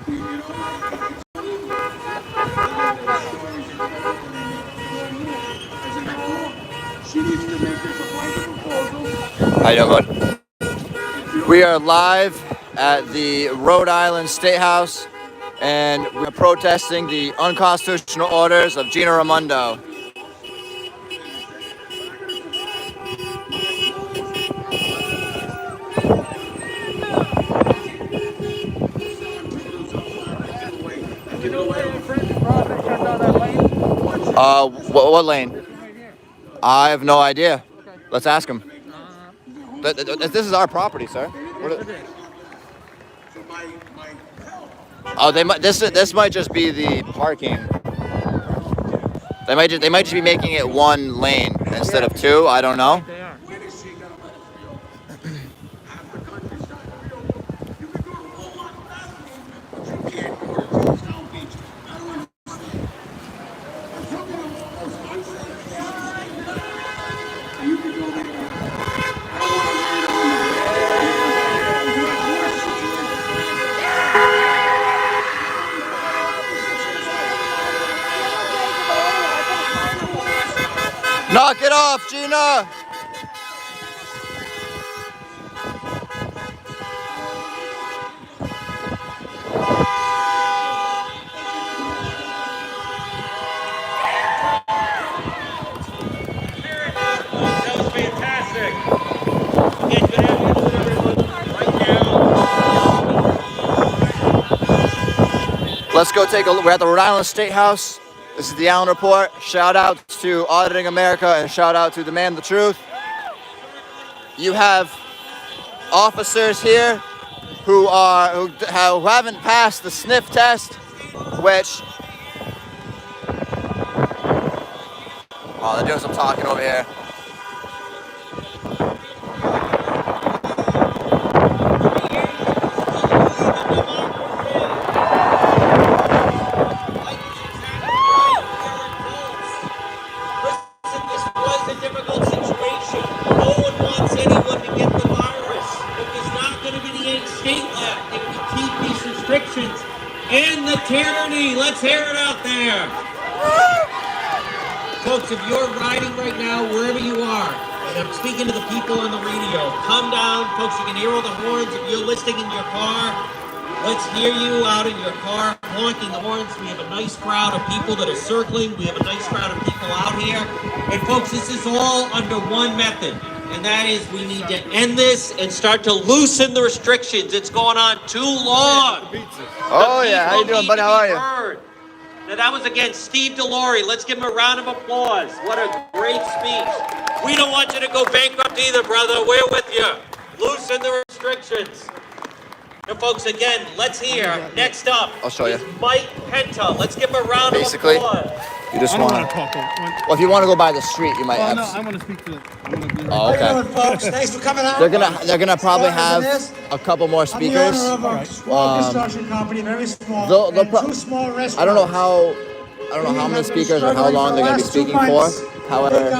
How you doing, bud? We are live at the Rhode Island State House, and we're protesting the unconstitutional orders of Gina Raimondo. What lane? I have no idea. Let's ask him. This is our property, sir. Oh, they might. This might just be the parking. They might just be making it one lane instead of two. I don't know. Knock it off, Gina! That was fantastic. Again, good afternoon, everyone. Right now. Let's go take a look. We're at the Rhode Island State House. This is the Allen Report. Shout out to Auditing America and shout out to Demand the Truth. You have officers here who haven't passed the sniff test, which they're doing some talking over here. And the tyranny. Let's hear it out there. Folks, if you're riding right now, wherever you are, and I'm speaking to the people on the radio, come down. Folks, you can hear all the horns. If you're listening in your car, let's hear you out in your car honking the horns. We have a nice crowd of people that are circling. We have a nice crowd of people out here. And folks, this is all under one method. And that is we need to end this and start to loosen the restrictions. It's going on too long. Oh, yeah. How you doing, buddy? How are you? Now, that was, again, Steve DeLaurie. Let's give him a round of applause. What a great speech. We don't want you to go bankrupt either, brother. We're with you. Loosen the restrictions. And, folks, again, let's hear. Next up I'll show you. is Mike Penta. Let's give him a round of applause. You just I don't want want to talk. Well, if you want to go by the street, you might Well, have. no, I want to speak to. Oh, okay. How you doing, folks? Thanks for coming out. They're gonna probably have a couple more I'm the owner speakers. of a small construction company, very small, they'll and pro- two small restaurants. I don't know how many speakers or how long they're gonna be speaking for. However,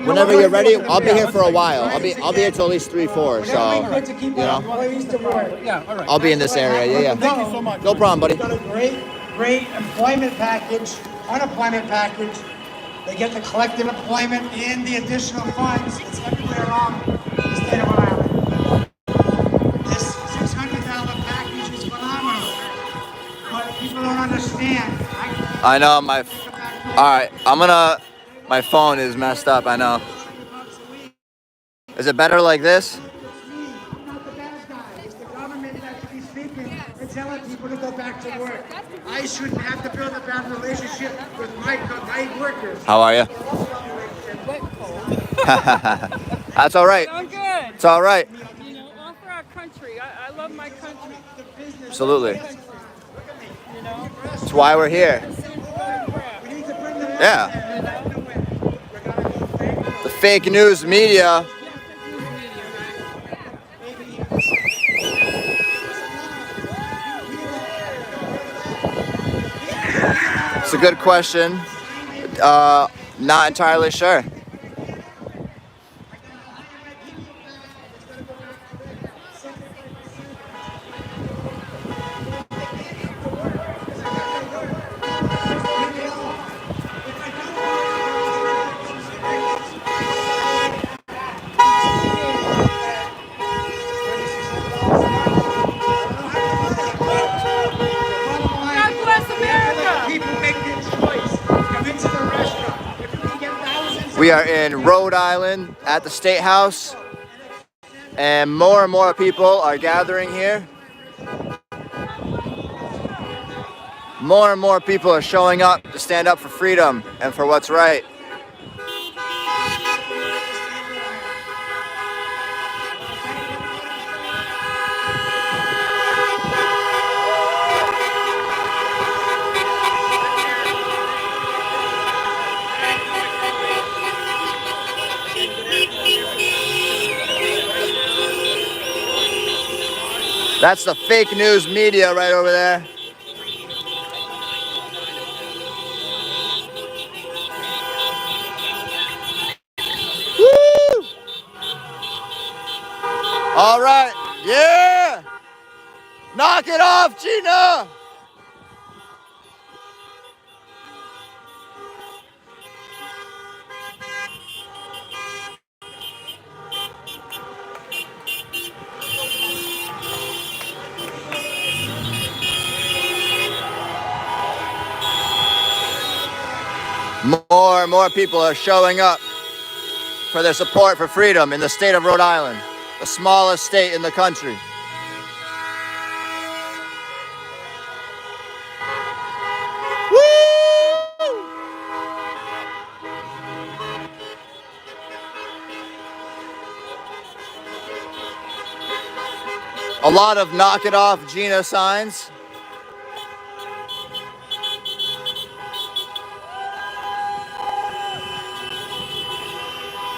whenever you're ready, I'll be here for a while. I'll be here till at least 3-4. So, you know, Yeah, all right. I'll be in this area. Yeah. Thank you so much. No problem, buddy. We've got a great employment package, unemployment package. They get the collective employment and the additional funds. It's everywhere around the state of Rhode Island. This $600 package is phenomenal, but people don't understand. I know all right, my phone is messed up. I know. Is it better like this? I'm not the bad guy. It's the government that should be speaking and telling people to go back to work. I shouldn't have to build a bad relationship with my workers. How are you? That's all right. I'm good. It's all right. You know, all for our country. I love my country. Absolutely. You know, That's why we're here. Yeah. The fake news media. It's a good question. Not entirely sure. We are in Rhode Island at the State House, and more people are gathering here. More and more people are showing up to stand up for freedom and for what's right. That's the fake news media right over there. Woo! All right, yeah! Knock it off, Gina! More people are showing up for their support for freedom in the state of Rhode Island, the smallest state in the country. Woo! A lot of knock it off Gina signs.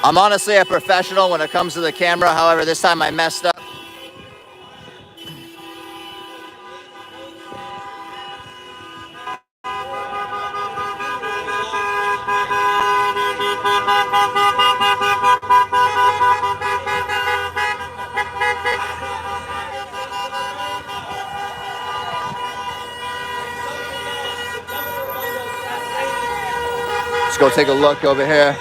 I'm honestly a professional when it comes to the camera, however, this time I messed up. Let's go take a look over here.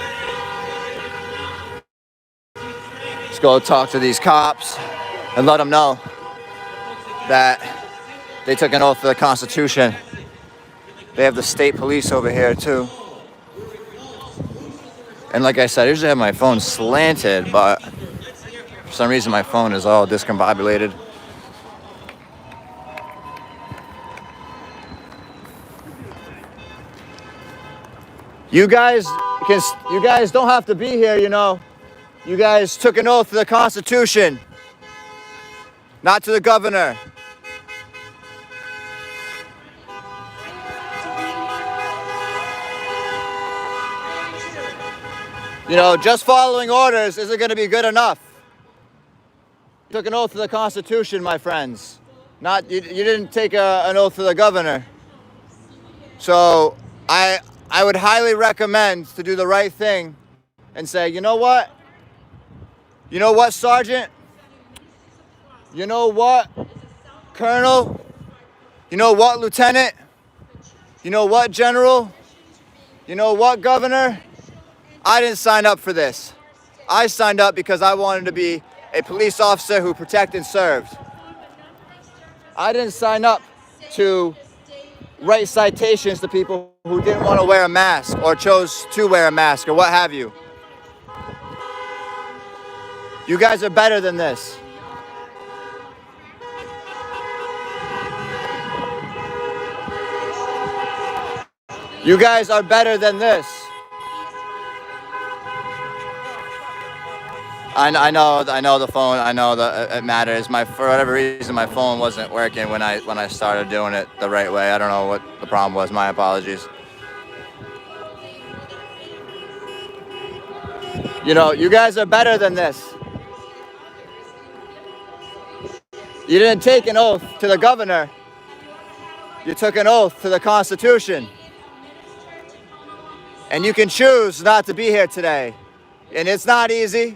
Let's go talk to these cops and let them know that they took an oath to the Constitution. They have the state police over here too. And like I said, I usually have my phone slanted, but for some reason my phone is all discombobulated. You guys don't have to be here, you know. You guys took an oath to the Constitution, not to the governor. You know, just following orders isn't going to be good enough. You took an oath to the Constitution, my friends. You didn't take an oath to the governor. So I would highly recommend to do the right thing and say, you know what? You know what, Sergeant? You know what, Colonel? You know what, Lieutenant? You know what, General? You know what, Governor? I didn't sign up for this. I signed up because I wanted to be a police officer who protected and served. I didn't sign up to write citations to people who didn't want to wear a mask or chose to wear a mask or what have you. You guys are better than this. You guys are better than this. I know the phone. I know that it matters. For whatever reason, my phone wasn't working when I started doing it the right way. I don't know what the problem was. My apologies. You know, you guys are better than this. You didn't take an oath to the governor. You took an oath to the Constitution. And you can choose not to be here today. And it's not easy.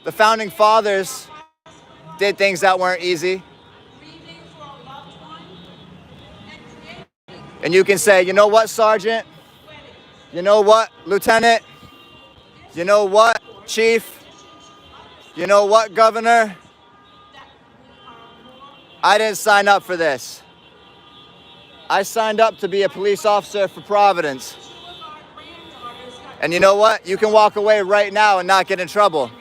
The founding fathers did things that weren't easy. And you can say, you know what, Sergeant? You know what, Lieutenant? You know what, Chief? You know what, Governor? I didn't sign up for this. I signed up to be a police officer for Providence. And you know what? You can walk away right now and not get in trouble.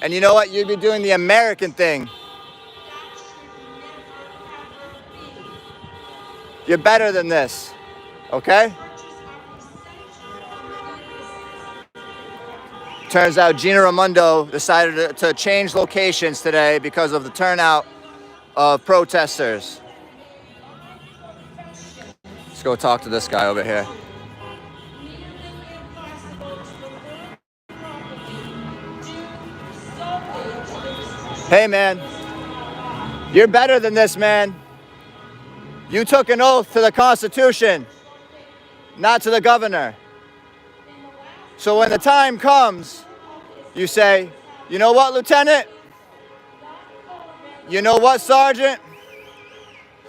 And you know what? You'd be doing the American thing. You're better than this, okay? Turns out Gina Raimondo decided to change locations today because of the turnout of protesters. Let's go talk to this guy over here. Hey, man, you're better than this, man. You took an oath to the Constitution, not to the governor. So when the time comes, you say, you know what, Lieutenant? You know what, Sergeant?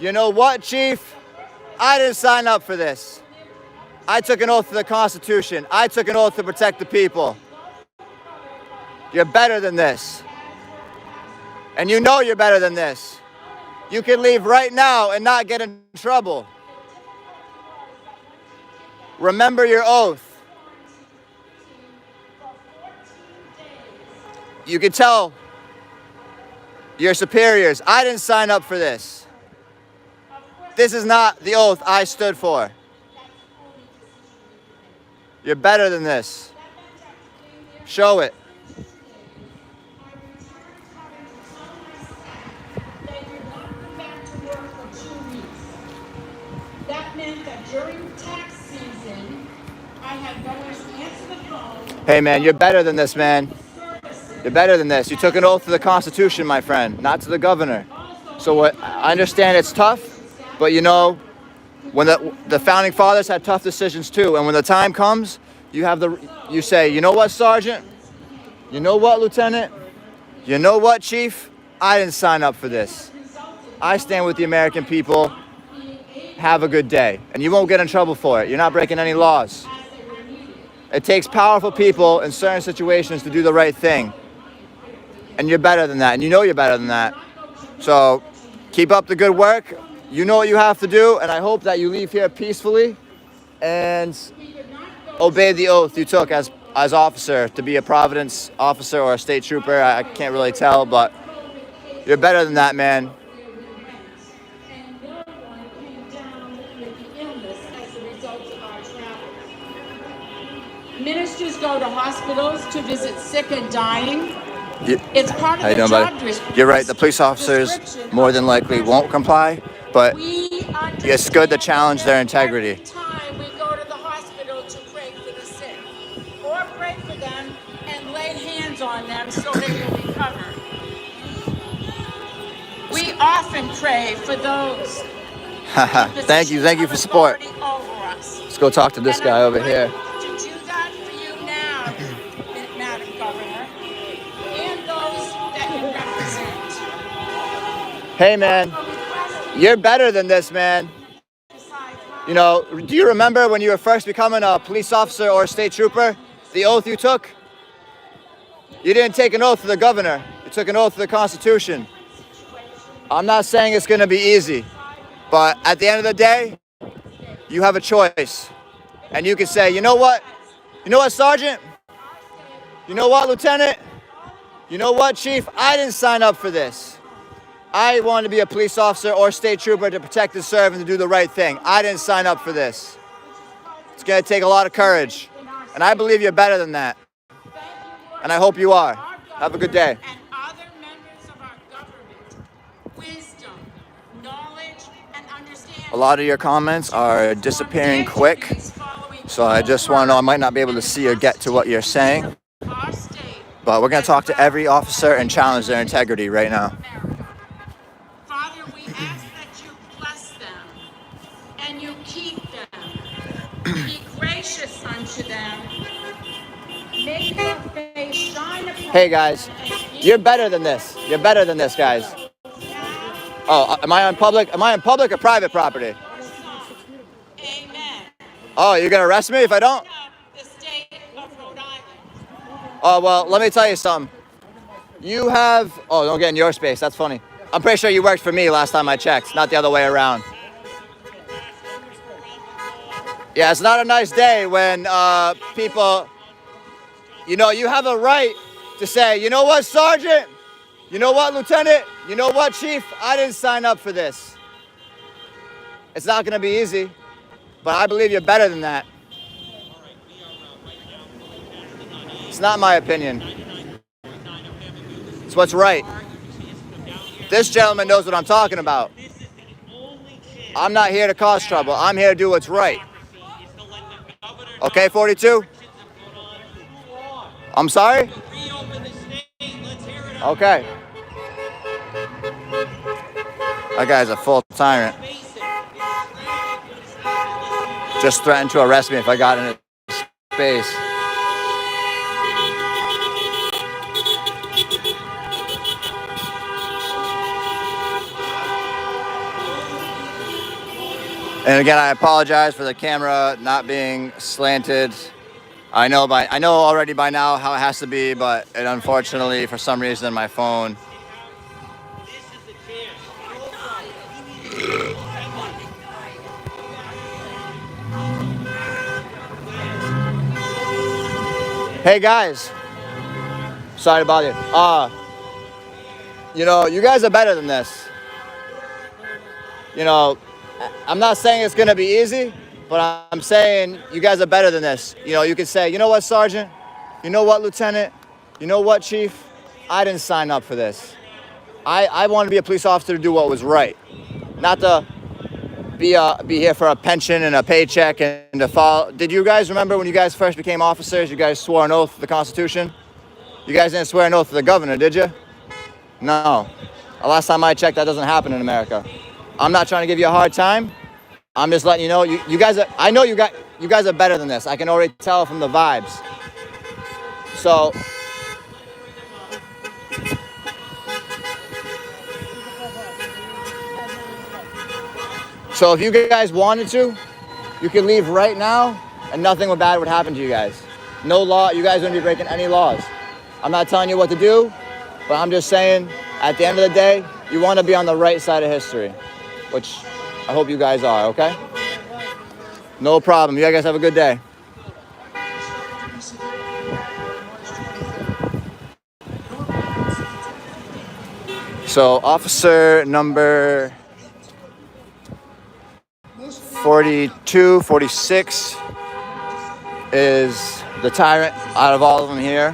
You know what, Chief? I didn't sign up for this. I took an oath to the Constitution. I took an oath to protect the people. You're better than this. And you know you're better than this. You can leave right now and not get in trouble. Remember your oath. You can tell your superiors, I didn't sign up for this. This is not the oath I stood for. You're better than this. Show it. That meant that during tax season, I had no one to answer the phone. Hey, man, you're better than this, man. You're better than this. You took an oath to the Constitution, my friend, not to the governor. So what? I understand it's tough, but you know, when the founding fathers had tough decisions too, and when the time comes, you say, you know what, Sergeant? You know what, Lieutenant? You know what, Chief? I didn't sign up for this. I stand with the American people. Have a good day. And you won't get in trouble for it. You're not breaking any laws. It takes powerful people in certain situations to do the right thing. And you're better than that. And you know you're better than that. So keep up the good work. You know what you have to do. And I hope that you leave here peacefully and obey the oath you took as officer to be a Providence officer or a state trooper. I can't really tell, but you're better than that, man. Ministers go to hospitals to visit sick and dying. You, It's part of how you the doing, job buddy? You're right. The police officers more than likely won't comply, but it's good to challenge their integrity. Every time we go to the hospital to pray for the sick, or pray for them and lay hands on them so they will recover. We often pray for those. Thank you for support. Over us. Let's go talk to this guy over here. To do that for you now, Madam Governor, and those that you represent. Hey, man, you're better than this, man. You know, do you remember when you were first becoming a police officer or a state trooper, the oath you took? You didn't take an oath to the governor. You took an oath to the Constitution. I'm not saying it's going to be easy, but at the end of the day, you have a choice. And you can say, you know what? You know what, Sergeant? You know what, Lieutenant? You know what, Chief? I didn't sign up for this. I wanted to be a police officer or state trooper to protect and serve and to do the right thing. I didn't sign up for this. It's going to take a lot of courage. And I believe you're better than that. And I hope you are. Have a good day. And other members of our government, wisdom, knowledge, and understanding. A lot of your comments are disappearing quick. So I just want to know, I might not be able to see or get to what you're saying. But we're going to talk to every officer and challenge their integrity right now. Father, we ask that you bless them and you keep them. Be gracious unto them. Make your face shine upon Hey guys, you're better than this. You're better than this, guys. Oh, am I on public or private property? Amen. Oh, you're going to arrest me if I don't? The state of Rhode Island. Oh, well, let me tell you something. You have... Oh, don't get in your space. That's funny. I'm pretty sure you worked for me last time I checked, not the other way around. Yeah, it's not a nice day when people, you know, you have a right to say, you know what, Sergeant? You know what, Lieutenant? You know what, Chief? I didn't sign up for this. It's not going to be easy, but I believe you're better than that. It's not my opinion. It's what's right. This gentleman knows what I'm talking about. I'm not here to cause trouble. I'm here to do what's right. Okay, 42? I'm sorry? Okay. That guy's a full tyrant. Just threatened to arrest me if I got in his space. And again, I apologize for the camera not being slanted. I know already by now how it has to be, but it unfortunately, for some reason, my phone. Hey guys, sorry to bother you. You know, you guys are better than this. You know, I'm not saying it's gonna be easy, but I'm saying you guys are better than this. You know, you could say, you know what, Sergeant? You know what, Lieutenant? You know what, Chief? I didn't sign up for this. I wanted to be a police officer to do what was right, not to be here for a pension and a paycheck and to follow. Did you guys remember when you guys first became officers, you guys swore an oath to the Constitution? You guys didn't swear an oath to the governor, did you? No. The last time I checked, that doesn't happen in America. I'm not trying to give you a hard time. I'm just letting you know, you guys are, I know you guys are better than this. I can already tell from the vibes. So if you guys wanted to, you can leave right now and nothing bad would happen to you guys. No law, you guys wouldn't be breaking any laws. I'm not telling you what to do, but I'm just saying, at the end of the day, you want to be on the right side of history, which I hope you guys are, okay? No problem. You guys have a good day. So officer number 42, 46 is the tyrant out of all of them here.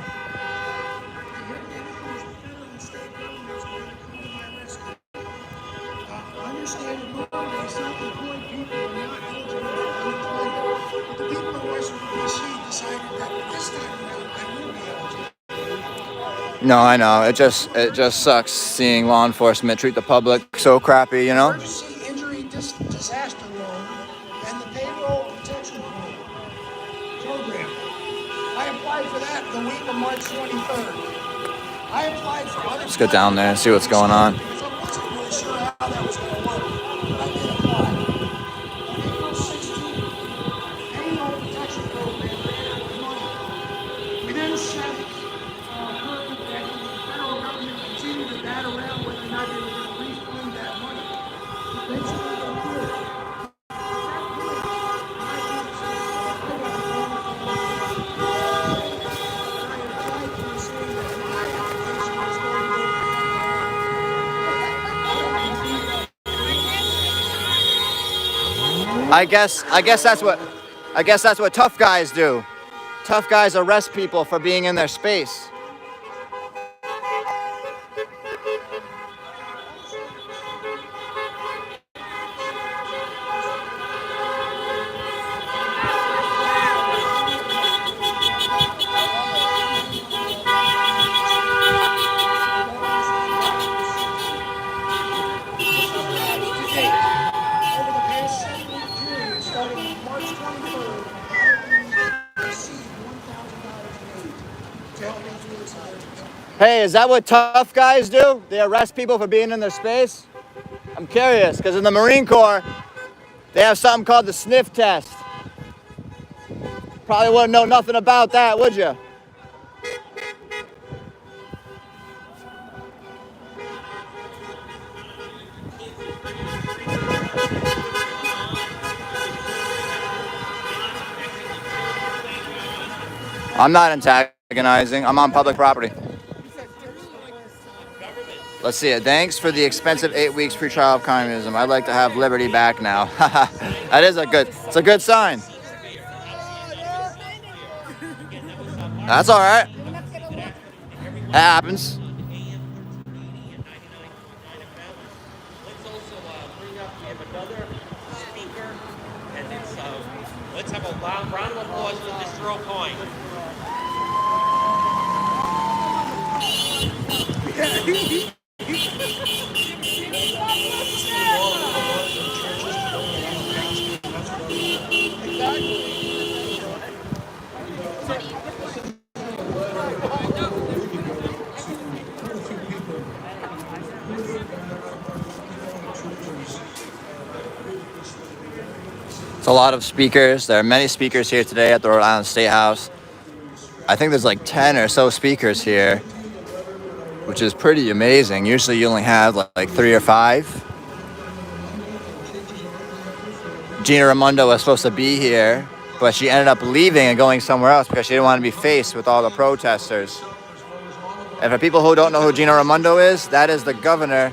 No, I know. It just sucks seeing law enforcement treat the public so crappy, you know? Emergency injury disaster loan and the payroll protection program. I applied for that the week of March 23rd. I applied for other. Let's get down there and see what's going on. So I wasn't really sure how that was going to work, but I did apply. April 16th, payroll protection program ran out of money. We then sent heard that the federal government continued to bat around whether or not they were going to refund that money. Eventually they did. I guess that's what tough guys do. Tough guys arrest people for being in their space. Hey, is that what tough guys do? They arrest people for being in their space? I'm curious, because in the Marine Corps, they have something called the sniff test. Probably wouldn't know nothing about that, would you? I'm not antagonizing. I'm on public property. Let's see it. Thanks for the expensive 8 weeks free trial of communism. I'd like to have liberty back now. That is it's a good sign. That's all right. That happens. Let's also bring up, we have another speaker, and it's, let's have a round of applause for Mr. O'Coin. It's a lot of speakers. There are many speakers here today at the Rhode Island State House. I think there's like 10 or so speakers here, which is pretty amazing. Usually you only have like 3 or 5. Gina Raimondo was supposed to be here, but she ended up leaving and going somewhere else because she didn't want to be faced with all the protesters. And for people who don't know who Gina Raimondo is, that is the governor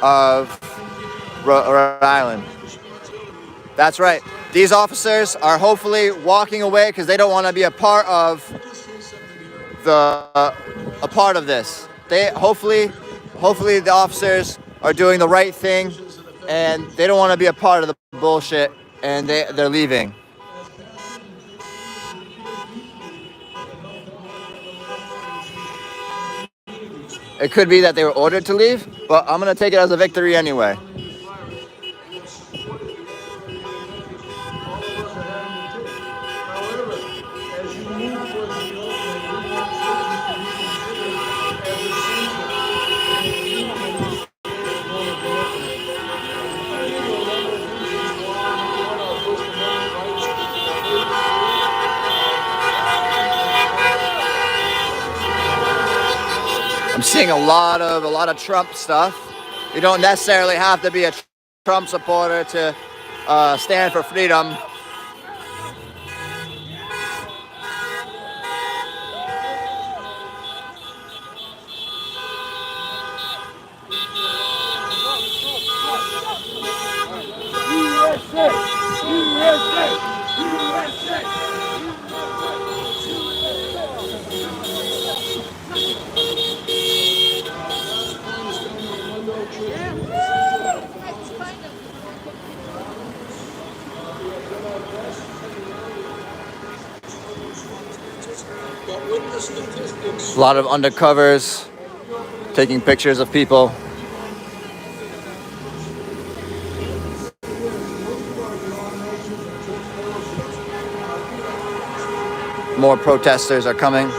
of Rhode Island. That's right. These officers are hopefully walking away because they don't want to be a part of this. They hopefully the officers are doing the right thing, and they don't want to be a part of the bullshit, and they're leaving. It could be that they were ordered to leave, but I'm gonna take it as a victory anyway. I'm seeing a lot of Trump stuff. You don't necessarily have to be a Trump supporter to stand for freedom. A lot of undercovers taking pictures of people. More protesters are coming.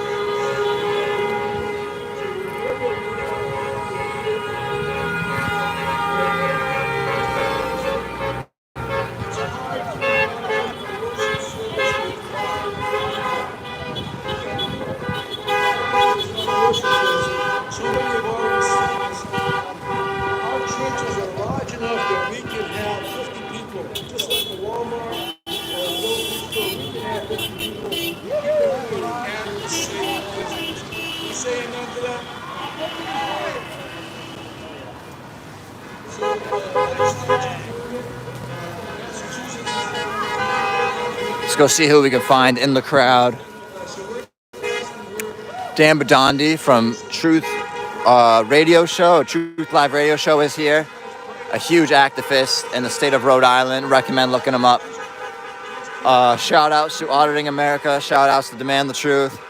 Let's go see who we can find in the crowd. Dan Badandi from Truth Radio Show, Truth Live Radio Show is here. A huge activist in the state of Rhode Island. Recommend looking him up. Shout outs to Auditing America. Shout outs to Demand the Truth.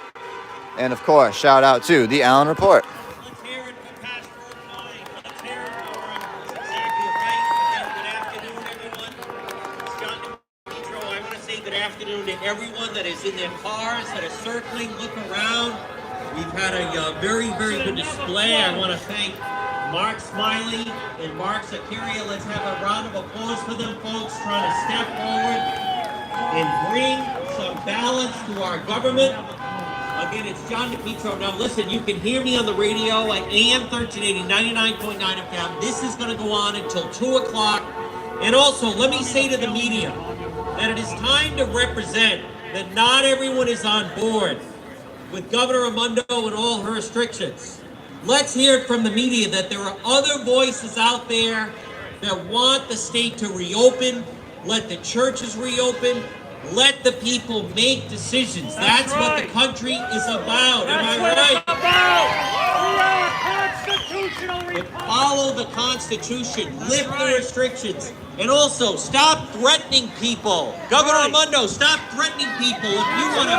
And of course, shout out to The Allen Report. Let's hear it for Pastor O'Coin. Let's hear it for him. Exactly right. Again, good afternoon, everyone. It's John DePietro. I want to say good afternoon to everyone that is in their cars, that are circling, look around. We've had a very, very good display. I want to thank Mark Smiley and Mark Zacharia. Let's have a round of applause for them folks trying to step forward and bring some balance to our government. Again, it's John DePietro. Now listen, you can hear me on the radio at AM 1380, 99.9 FM. This is going to go on until 2 o'clock. And also, let me say to the media that it is time to represent that not everyone is on board with Governor Raimondo and all her restrictions. Let's hear it from the media that there are other voices out there that want the state to reopen, let the churches reopen, let the people make decisions. That's what the country is about. Am I right? Constitutional republic. Follow the Constitution, lift the restrictions, and also stop threatening people. Governor Raimondo, stop threatening people. If you want to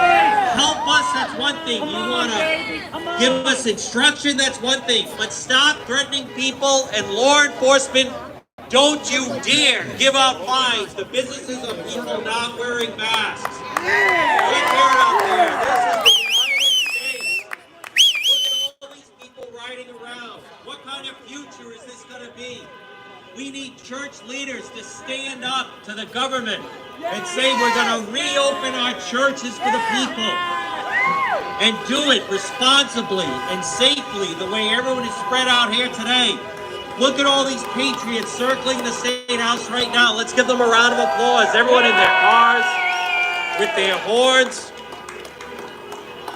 help us, that's one thing. You want to give us instruction, that's one thing. But stop threatening people, and law enforcement, don't you dare give out fines to businesses of people not wearing masks. Take care out there. This is the United States. Look at all these people riding around. What kind of future is this going to be? We need church leaders to stand up to the government and say we're going to reopen our churches for the people and do it responsibly and safely the way everyone is spread out here today. Look at all these patriots circling the State House right now. Let's give them a round of applause. Everyone in their cars with their horns.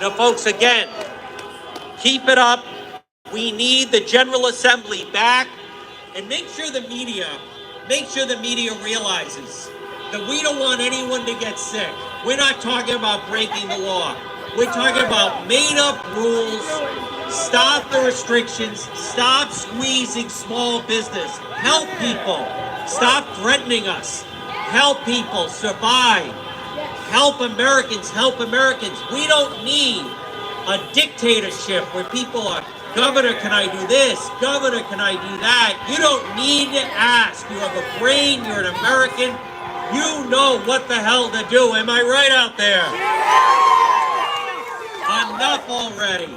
Now, folks, again, keep it up. We need the General Assembly back. And make sure the media realizes that we don't want anyone to get sick. We're not talking about breaking the law. We're talking about made-up rules. Stop the restrictions. Stop squeezing small business. Help people. Stop threatening us. Help people survive. Help Americans. Help Americans. We don't need a dictatorship where people are, Governor, can I do this? Governor, can I do that? You don't need to ask. You have a brain. You're an American. You know what the hell to do. Am I right out there? Enough already.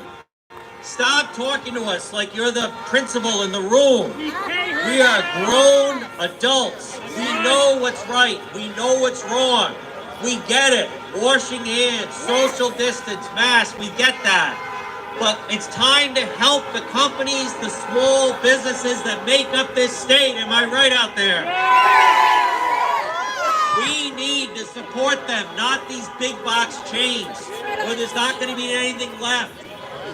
Stop talking to us like you're the principal in the room. We are grown adults. We know what's right. We know what's wrong. We get it. Washing hands, social distance, masks, we get that. But it's time to help the companies, the small businesses that make up this state. Am I right out there? We need to support them, not these big box chains where there's not going to be anything left.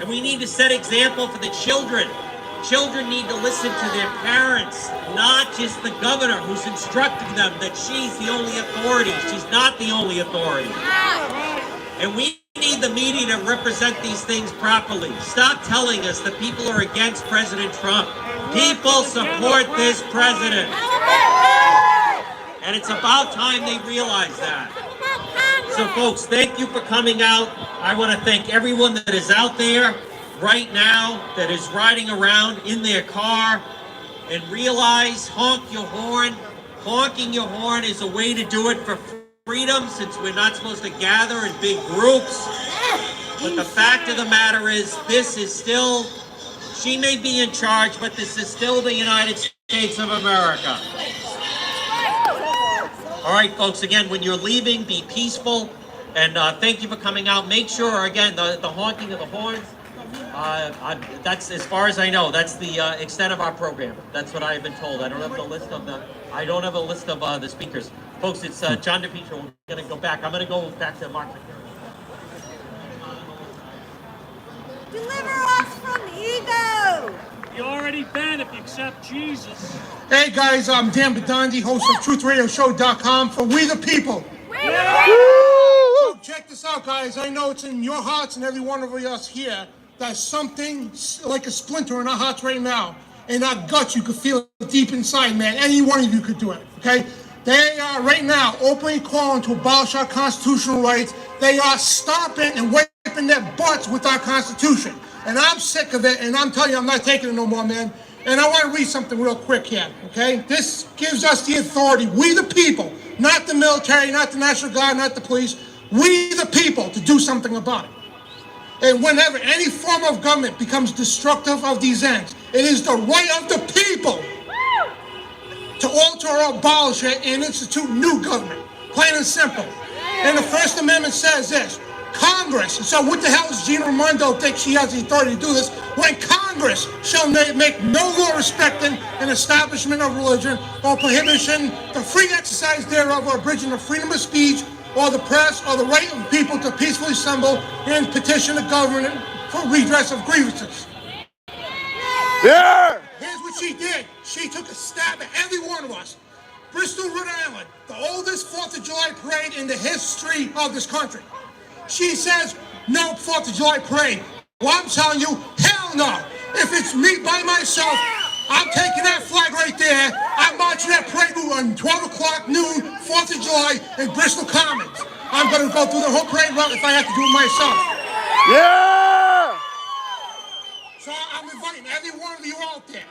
And we need to set example for the children. Children need to listen to their parents, not just the governor who's instructing them that she's the only authority. She's not the only authority. And we need the media to represent these things properly. Stop telling us that people are against President Trump. People support this president. And it's about time they realize that. So folks, thank you for coming out. I want to thank everyone that is out there right now, that is riding around in their car, and realize, honk your horn. Honking your horn is a way to do it for freedom, since we're not supposed to gather in big groups. But the fact of the matter is, this is still, she may be in charge, but this is still the United States of America. All right, folks, again, when you're leaving, be peaceful, and thank you for coming out. Make sure, again, the honking of the horns, that's, as far as I know, that's the extent of our program. That's what I've been told. I don't have a list of the speakers. Folks, it's John DePietro. We're going to go back. I'm going to go back to Mark McCarran. Deliver us from ego! You already been if you accept Jesus. Hey guys, I'm Dan Bedondi, host of TruthRadioShow.com for We the People. So check this out, guys. I know it's in your hearts and every one of us here that something like a splinter in our hearts right now. In our guts, you could feel it deep inside, man. Any one of you could do it, okay? They are right now openly calling to abolish our constitutional rights. They are stopping and wiping their butts with our Constitution. And I'm sick of it, and I'm telling you, I'm not taking it no more, man. And I want to read something real quick here, okay? This gives us the authority, we the people, not the military, not the National Guard, not the police, we the people, to do something about it. And whenever any form of government becomes destructive of these ends, it is the right of the people to alter or abolish it and institute new government, plain and simple. And the First Amendment says this, Congress, so what the hell does Gina Raimondo think she has the authority to do this, when Congress shall make no law respecting an establishment of religion or prohibition the free exercise thereof or abridging the freedom of speech or the press or the right of people to peacefully assemble and petition the government for redress of grievances. Yeah! Here's what she did. She took a stab at every one of us. Bristol, Rhode Island, the oldest 4th of July parade in the history of this country. She says, no 4th of July parade. Well, I'm telling you, hell no. If it's me by myself, I'm taking that flag right there. I'm marching that parade route on 12 o'clock noon, 4th of July in Bristol Commons. I'm going to go through the whole parade route if I have to do it myself. Yeah! So I'm inviting every one of you out there.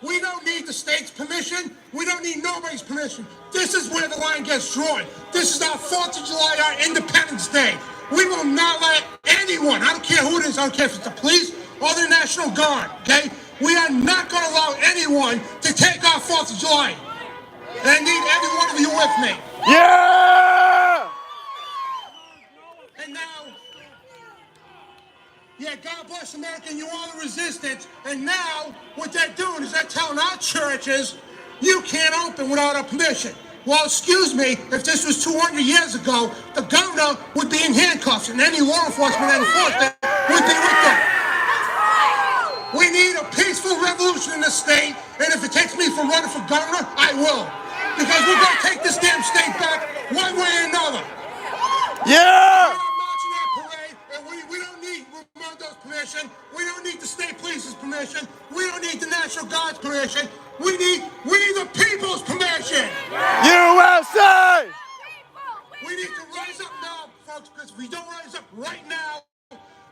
We don't need the state's permission. We don't need nobody's permission. This is where the line gets drawn. This is our 4th of July, our Independence Day. We will not let anyone, I don't care who it is, I don't care if it's the police or the National Guard, okay? We are not going to allow anyone to take our 4th of July. And I need every one of you with me. Yeah! And now, yeah, God bless America and you all the resistance. And now, what they're doing is they're telling our churches, you can't open without our permission. Well, excuse me, if this was 200 years ago, the governor would be in handcuffs and any law enforcement that enforced it would be with them. We need a peaceful revolution in the state, and if it takes me from running for governor, I will. Because we're going to take this damn state back one way or another. Yeah! We're marching that parade, and we don't need Raimondo's permission. We don't need the state police's permission. We don't need the National Guard's permission. We need the people's permission. USA! We need to rise up now, folks, because if we don't rise up right now,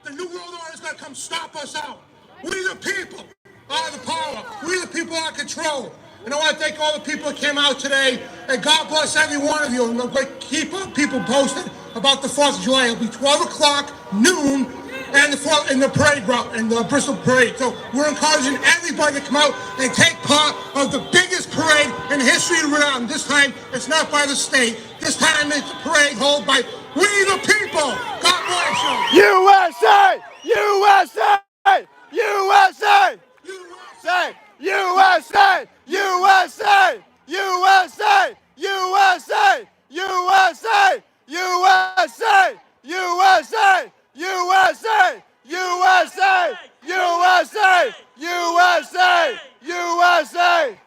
the New World Order is going to come stomp us out. We the people are the power. We the people are control. And I want to thank all the people that came out today. And God bless every one of you. And we're going to keep people posted about the 4th of July. It'll be 12 o'clock, noon, and in the parade route, in the Bristol parade. So we're encouraging everybody to come out and take part of the biggest parade in the history of Rhode Island. This time, it's not by the state. This time, it's a parade held by we the people. God bless you. USA! USA! USA! USA! USA! USA! USA! USA! USA! USA! USA! USA! USA! USA! USA! USA!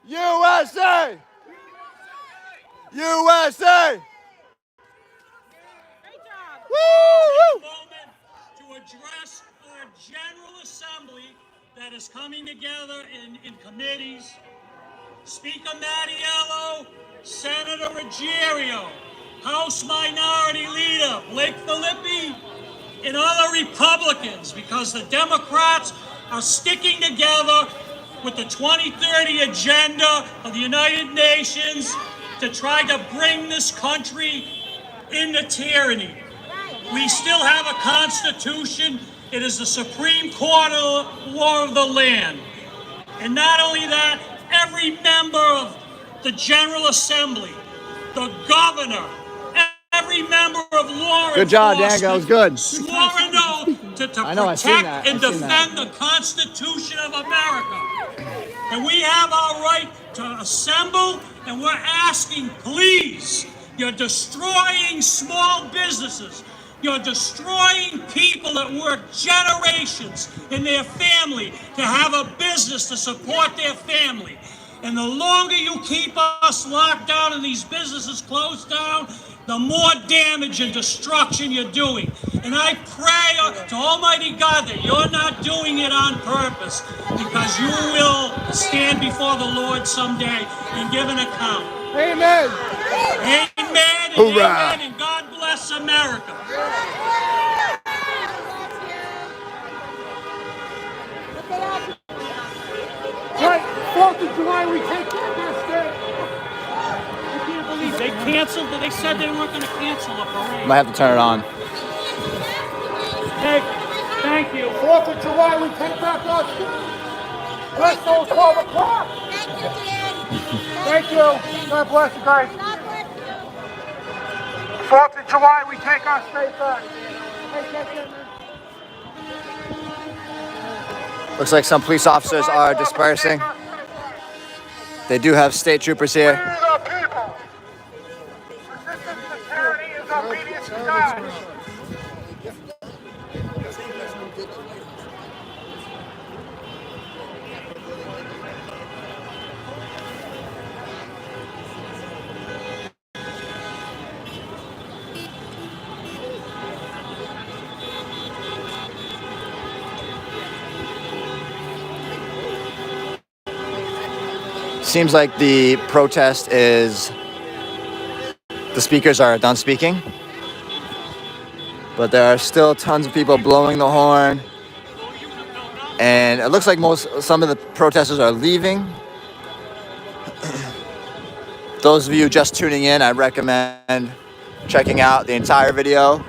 USA! USA! Woo! Moment to address our General Assembly that is coming together in committees. Speaker Mattiello, Senator Ruggiero, House Minority Leader Blake Filippi, and other Republicans, because the Democrats are sticking together with the 2030 agenda of the United Nations to try to bring this country into tyranny. We still have a Constitution. It is the Supreme Court law of the land. And not only that, every member of the General Assembly, the governor, every member of law Good job, enforcement, Dan. That was good. swore an oath to I know, I've seen protect that. and I've seen defend the Constitution of America. And we have our right to assemble, and we're asking, please, you're destroying small businesses. You're destroying people that work generations in their family to have a business to support their family. And the longer you keep us locked down and these businesses closed down, the more damage and destruction you're doing. And I pray to Almighty God that you're not doing it on purpose, because you will stand before the Lord someday and give an account. Amen. Amen. And Hoorah. amen. And God bless America. Right, 4th of July, we take back our state. I can't believe they canceled. They said they weren't going to cancel a parade. Might have to turn it on. Hey, thank you. 4th of July, we take back our state. Bristol, 12 o'clock. Thank you, Dan. Thank you. God bless you guys. God bless you. 4th of July, we take our state back. Looks like some police officers are dispersing. They do have state troopers here. We the people. Seems like the protest is, the speakers are done speaking, but there are still tons of people blowing the horn, and it looks like some of the protesters are leaving. Those of you just tuning in, I recommend checking out the entire video.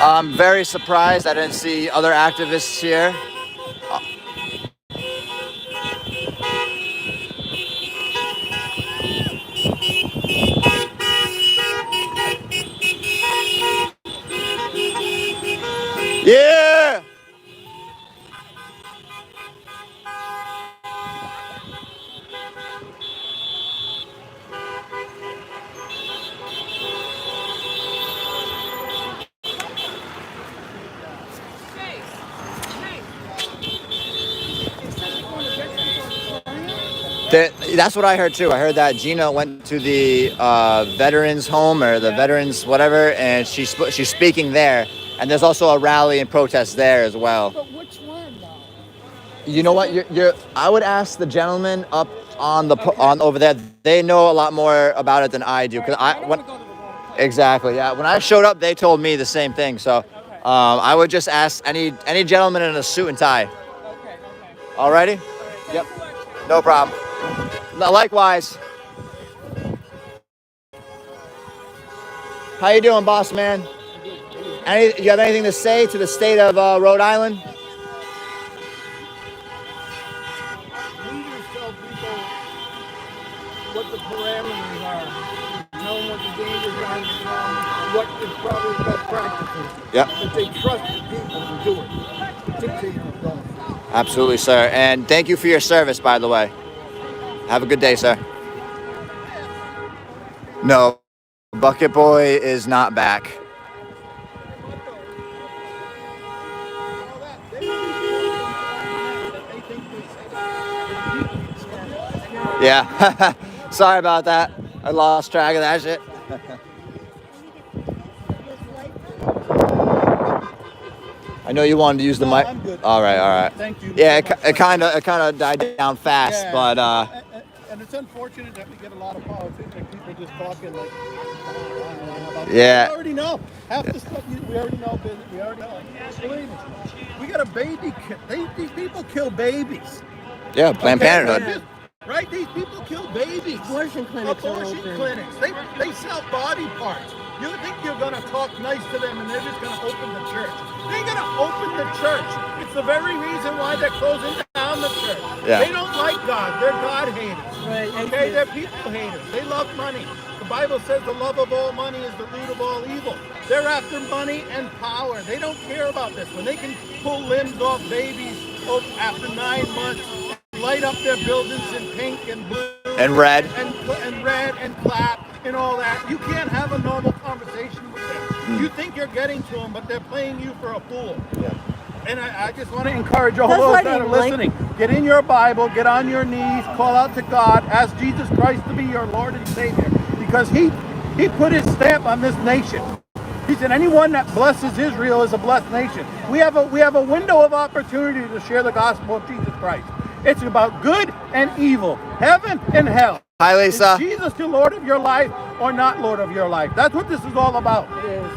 I'm very surprised I didn't see other activists here. Yeah! That's what I heard too. I heard that Gina went to the veterans home or the veterans whatever, and she's speaking there. And there's also a rally and protest there as well. But which one, though? You know what? I would ask the gentleman up on the on over there. They know a lot more about it than I do. Cause exactly, yeah. When I showed up, they told me the same thing. So I would just ask any gentleman in a suit and tie. Okay. Alrighty? Yep. No problem. Likewise. How you doing, boss man? You have anything to say to the state of Rhode Island? Leaders tell people what the parameters are, tell them what the dangers are, what is probably best practices. Yep. But they trust the people to do it. Dictate them don't. Absolutely, sir. And thank you for your service, by the way. Have a good day, sir. No, Bucket Boy is not back. Yeah. Sorry about that. I lost track of that shit. I know you wanted to use the mic. I'm good. All right. Thank you. Yeah, it kind of died down fast, but and it's unfortunate that we get a lot of politics and people just talking like. Yeah. We already know half the stuff. We already know. We already know. Believe me. We got a baby. These people kill babies. yeah, Planned Parenthood. Right? These people kill babies. Abortion clinics are Abortion open. clinics. They sell body parts. You think you're going to talk nice to them and they're just going to open the church. They ain't going to open the church. It's the very reason why they're closing down the church. Yeah. They don't like God. They're God haters. Right, I Okay? see. They're people haters. They love money. The Bible says the love of all money is the root of all evil. They're after money and power. They don't care about this. When they can pull limbs off babies after 9 months, light up their buildings in pink and blue And red. and red and clap and all that. You can't have a normal conversation with them. You think you're getting to them, but they're playing you for a fool. Yeah. And I just want to encourage all That's those why that they are like- listening. Get in your Bible, get on your knees, call out to God, ask Jesus Christ to be your Lord and Savior, because He put His stamp on this nation. He said, anyone that blesses Israel is a blessed nation. We have a window of opportunity to share the gospel of Jesus Christ. It's about good and evil, heaven and hell. Hi, Lisa. Is Jesus the Lord of your life or not Lord of your life? That's what this is all about.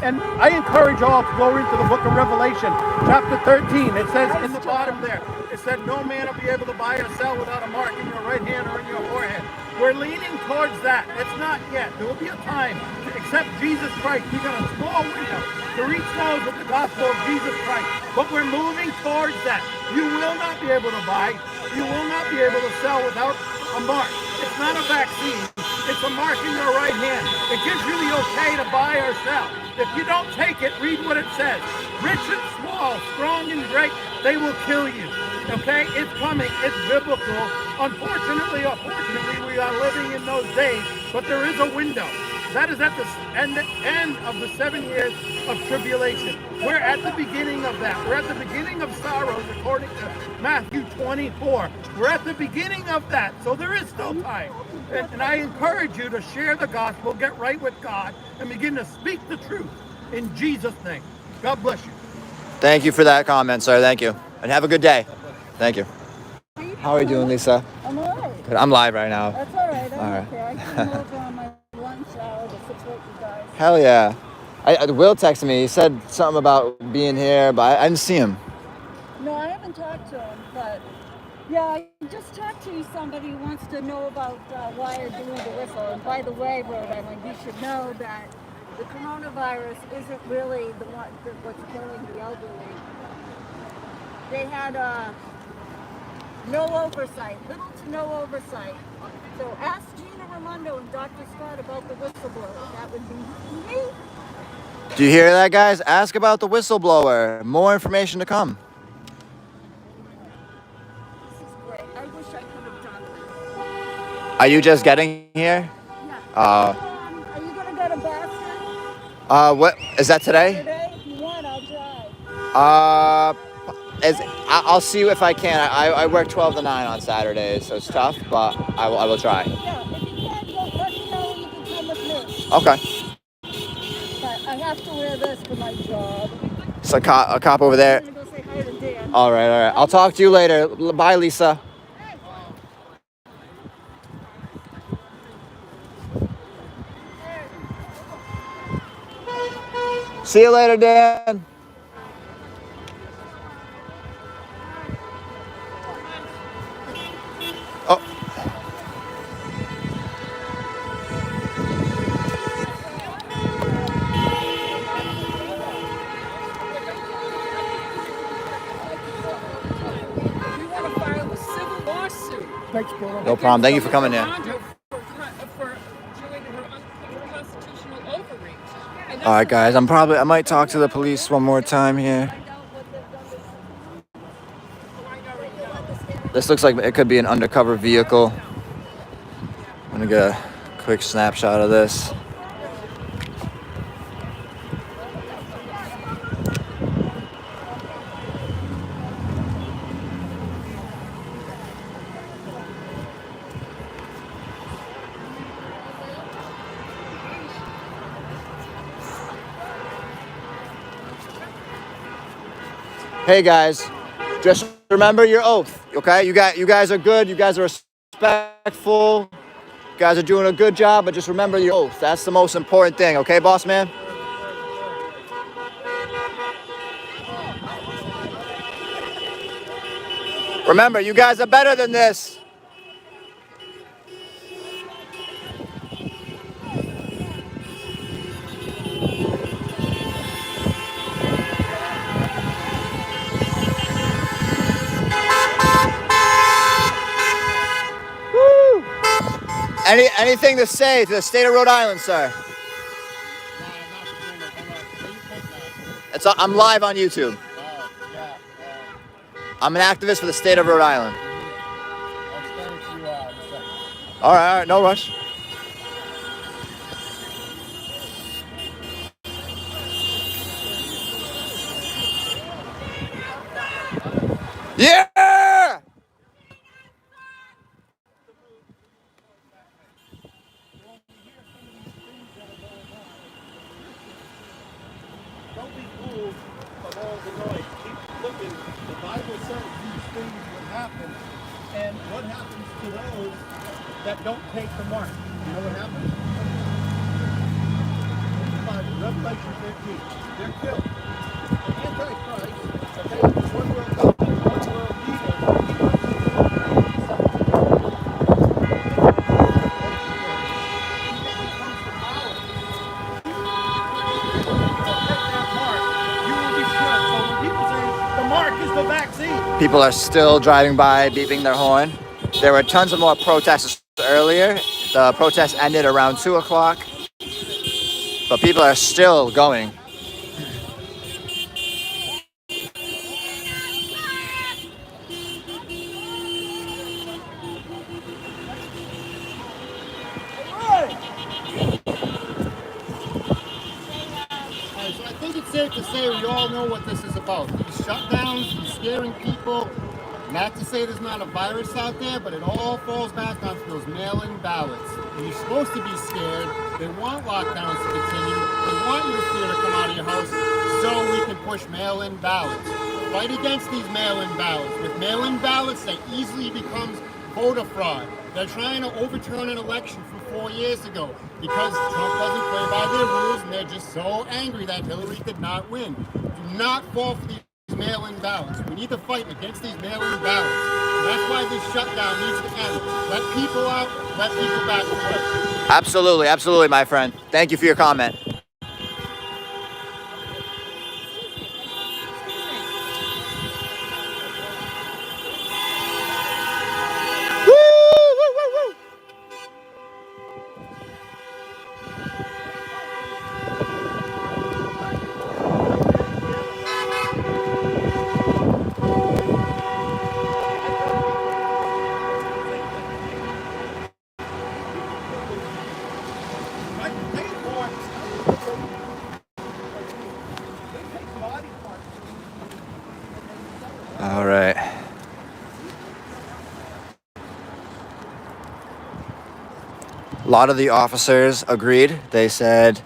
And I encourage all to go into the book of Revelation, chapter 13. It says in the bottom there, it said, no man will be able to buy or sell without a mark in your right hand or in your forehead. We're leaning towards that. It's not yet. There will be a time to accept Jesus Christ. We got a small window to reach those with the gospel of Jesus Christ. But we're moving towards that. You will not be able to buy. You will not be able to sell without a mark. It's not a vaccine. It's a mark in your right hand. It gives you the okay to buy or sell. If you don't take it, read what it says. Rich and small, strong and great, they will kill you. Okay? It's coming. It's biblical. Unfortunately or fortunately, we are living in those days, but there is a window. That is at the end of the 7 years of tribulation. We're at the beginning of that. We're at the beginning of sorrows, according to Matthew 24. We're at the beginning of that, so there is still time. And I encourage you to share the gospel, get right with God, and begin to speak the truth in Jesus' name. God bless you. Thank you for that comment, sir. Thank you. And have a good day. Thank you. How are you doing, Lisa? I'm alright. Good. I'm live right now. That's alright. All right. Okay. I came over on my lunch hour to support you guys. Hell yeah. Will texted me. He said something about being here, but I didn't see him. No, I haven't talked to him, but yeah, I just talked to somebody who wants to know about why you're doing the whistle. And by the way, Rhode Island, you should know that the coronavirus isn't really the one what's killing the elderly. They had no oversight, little to no oversight. So ask Gina Raimondo and Dr. Scott about the whistleblower. That would be me. Do you hear that, guys? Ask about the whistleblower. More information to come. This is great. I wish I could have done it. Are you just getting here? Yeah. Are you gonna go to Boston What is that today? today? If you want, I'll drive. I'll see if I can. I work 12 to 9 on Saturdays, so it's tough, but I will try. Yeah, if you can't go, let me know and you can come with me. Okay. But I have to wear this for my job. So a cop over there. I'm gonna go say hi to Dan. All right. I'll talk to you later. Bye, Lisa. See you later, Dan. Oh. We want to file a civil lawsuit. Thanks, Bill. No problem. Thank you for coming in. For doing her unconstitutional overreach. And All right, guys. I might talk to the police one more time here. This looks like it could be an undercover vehicle. I'm gonna get a quick snapshot of this. Hey guys, just remember your oath, okay? You guys are good. You guys are respectful. You guys are doing a good job, but just remember your oath. That's the most important thing, okay, boss man? Remember, you guys are better than this. Woo! Anything to say to the state of Rhode Island, sir? I'm live on YouTube. I'm an activist for the state of Rhode Island. All right, no rush. Yeah! Don't be fooled of all the noise. Keep looking. The Bible says these things will happen. And what happens to those that don't take the mark? You know what happens? Revelation 15. They're killed. The Antichrist, okay, one world government, one world leader, People are still driving by, beeping their horn. There were tons of more protesters earlier. The protest ended around 2 o'clock, but people are still going. So I think it's safe to say we all know what this is about. These shutdowns, these scaring people. Not to say there's not a virus out there, but it all falls back onto those mail-in ballots. You're supposed to be scared. They want lockdowns to continue. They want you to fear to come out of your house so we can push mail-in ballots. Fight against these mail-in ballots. With mail-in ballots, that easily becomes voter fraud. They're trying to overturn an election from 4 years ago because Trump doesn't play by their rules, and they're just so angry that Hillary did not win. Do not fall for these mail-in ballots. We need to fight against these mail-in ballots. And that's why this shutdown needs to end. Let people out, let people back to work. Absolutely, absolutely, my friend. Thank you for your comment. All right. A lot of the officers agreed. They said,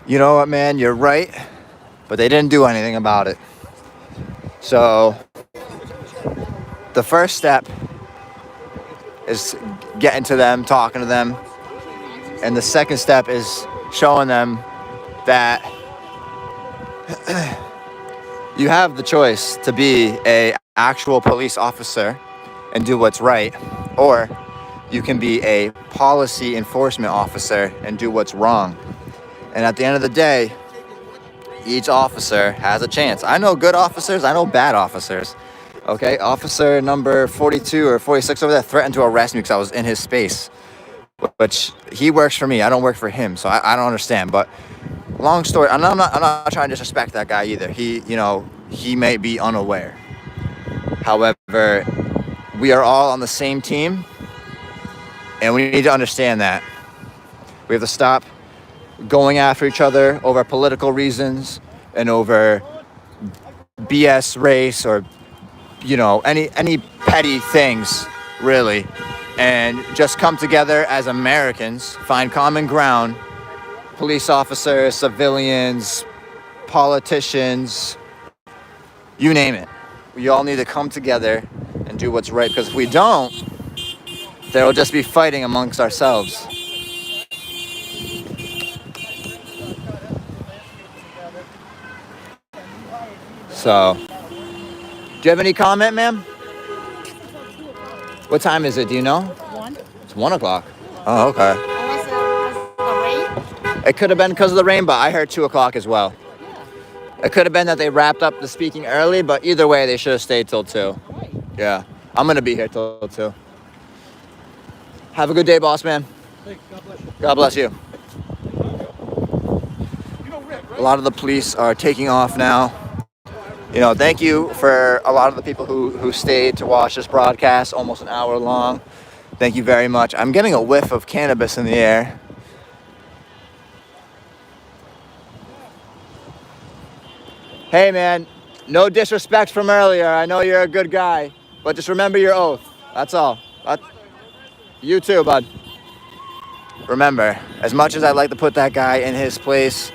you know what, man, you're right, but they didn't do anything about it. So the first step is getting to them, talking to them. And the second step is showing them that you have the choice to be an actual police officer and do what's right, or you can be a policy enforcement officer and do what's wrong. And at the end of the day, each officer has a chance. I know good officers, I know bad officers. Okay, officer number 42 or 46 over there threatened to arrest me because I was in his space. Which he works for me, I don't work for him, so I don't understand. But long story, and I'm not trying to disrespect that guy either. He may be unaware. However, we are all on the same team, and we need to understand that. We have to stop going after each other over political reasons and over BS race or, any petty things, really. And just come together as Americans, find common ground, police officers, civilians, politicians, you name it. We all need to come together and do what's right, because if we don't, there will just be fighting amongst ourselves. So, do you have any comment, ma'am? What time is it? Do you know? 1. It's 1 o'clock. Oh, okay. Unless it was the rain. It could have been because of the rain, but I heard 2 o'clock as well. Yeah. It could have been that they wrapped up the speaking early, but either way, they should have stayed till 2. Right. Yeah. I'm going to be here till 2. Have a good day, boss man. Thanks. God bless you. God bless you. A lot of the police are taking off now. Thank you for a lot of the people who stayed to watch this broadcast, almost an hour long. Thank you very much. I'm getting a whiff of cannabis in the air. Hey, man, no disrespect from earlier. I know you're a good guy, but just remember your oath. That's all. You too, bud. Remember, as much as I'd like to put that guy in his place,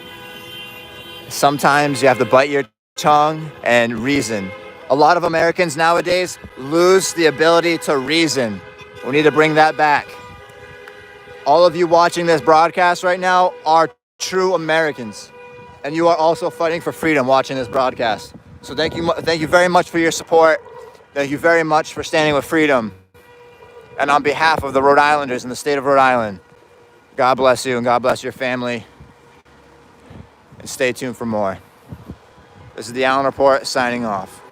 sometimes you have to bite your tongue and reason. A lot of Americans nowadays lose the ability to reason. We need to bring that back. All of you watching this broadcast right now are true Americans, and you are also fighting for freedom watching this broadcast. So thank you very much for your support. Thank you very much for standing with freedom. And on behalf of the Rhode Islanders in the state of Rhode Island, God bless you and God bless your family. And stay tuned for more. This is the Allen Report signing off.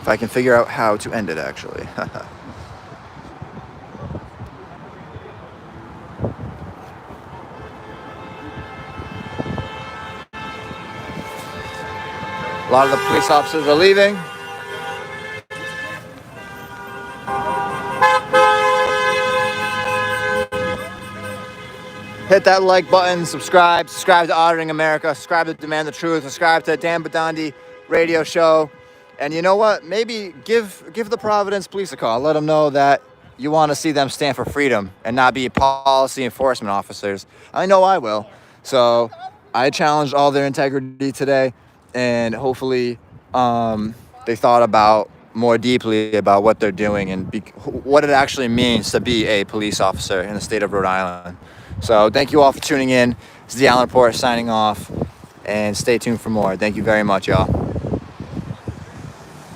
If I can figure out how to end it, actually. A lot of the police officers are leaving. Hit that like button, subscribe to Auditing America, subscribe to Demand the Truth, subscribe to Dan Badandi radio show. And you know what? Maybe give the Providence Police a call. Let them know that you want to see them stand for freedom and not be policy enforcement officers. I know I will. So I challenged all their integrity today, and hopefully they thought about more deeply about what they're doing and what it actually means to be a police officer in the state of Rhode Island. So thank you all for tuning in. This is the Allen Report signing off, and stay tuned for more. Thank you very much, y'all.